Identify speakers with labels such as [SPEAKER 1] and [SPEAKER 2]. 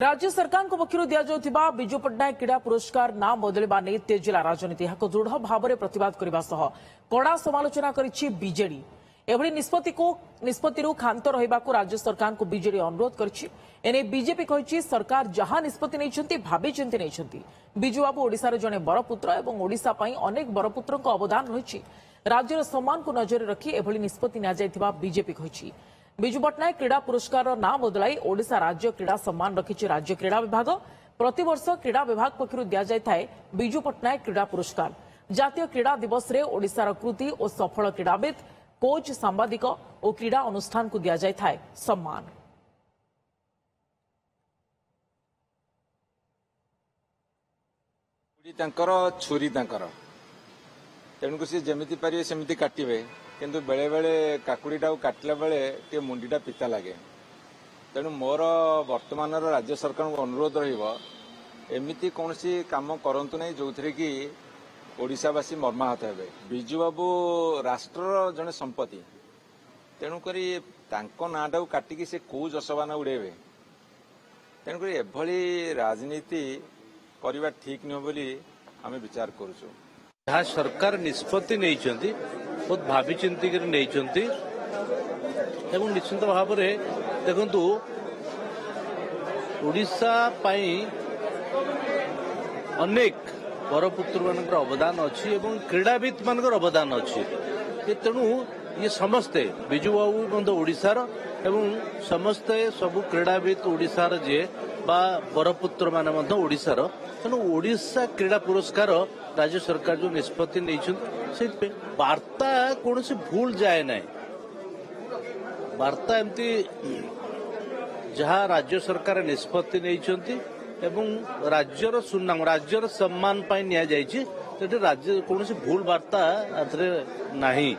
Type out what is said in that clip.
[SPEAKER 1] राज्य सरकार पक्षर दिया विजु पट्टनायक क्रीड़ा पुरस्कार नाम बदलवा नहीं तेजिला राजनीति दृढ़ भाव में प्रतिवाद करने सह कड़ा समालोचना करिछि बीजेडी। एभली निष्पत्ति क्षांत रहा राज्य सरकार को बीजेडी अनुरोध करिछि। एने बीजेपी कहिछि सरकार जहां निष्पत्ति नहीं भावी चिंती नहीं। बिजु बाबू ओडिशार जड़े बरपुत्र और ओडिशा पई अनेक बरपुत्रों अवदान रही। राज्यर सम्मान को नजर रखी एभली निष्पत्ति निया बीजेपी कहिछि। विजु पट्टनायक क्रीड़ा पुरस्कार नाम बदलाई ओडिशा राज्य क्रीड़ा सम्मान रखिछि राज्य क्रीड़ा विभाग। प्रतिवर्ष क्रीड़ा विभाग पक्षर दिया विजु पट्टनायक क्रीड़ा पुरस्कार। जातीय क्रीड़ा दिवस रे ओडिशार कृति और सफल क्रीड़ाविद कोच सांबादिक और क्रीड़ा अनुष्ठान को दिया सम्मान।
[SPEAKER 2] छुरी तेणुक सी जमी पारे सेमती काटे किंतु बेले बेले काकुड़ीटा काटला बेले टे मुंडीटा पिता लगे। तेणु मोर वर्तमान राज्य सरकार को अनुरोध रमती कौन कम करतु ना जो थे कि ओडिशावासी मर्माहत हे। बिजु बाबू राष्ट्र जड़े संपत्ति तेणुक नाटा काटिकी से कौ जसबान उड़ेबे। तेणुक एभली राजनीति करवा ठीक नुह बोली आम विचार करुचु।
[SPEAKER 3] जहाँ सरकार निष्पत्ति नहीं बहुत भावी चिंतिक नहीं एवं निश्चित भाव में देखु ओडिशा पाई अनेक बरपुत्र मान अवदान अच्छी एवं क्रीड़ाविद मान अवदान अच्छी। तेणु ये समस्ते बिजु बाबू ओडिशार एवं समस्ते सबू क्रीड़ाविद ओडिशार जे बा बरपुत्र मान ओडिशार। तेणु ओडिशा क्रीड़ा पुरस्कार राज्य सरकार जो निष्पत्ति नहीं वार्ता कौन सी भूल जाए ना। वार्ता एमती जहाँ राज्य सरकार निष्पत्ति नहीं राज्यर सुनाम राज्यर सम्मान पाई निया जाइछि। राज्य कौन सी भूल वार्ता नहीं।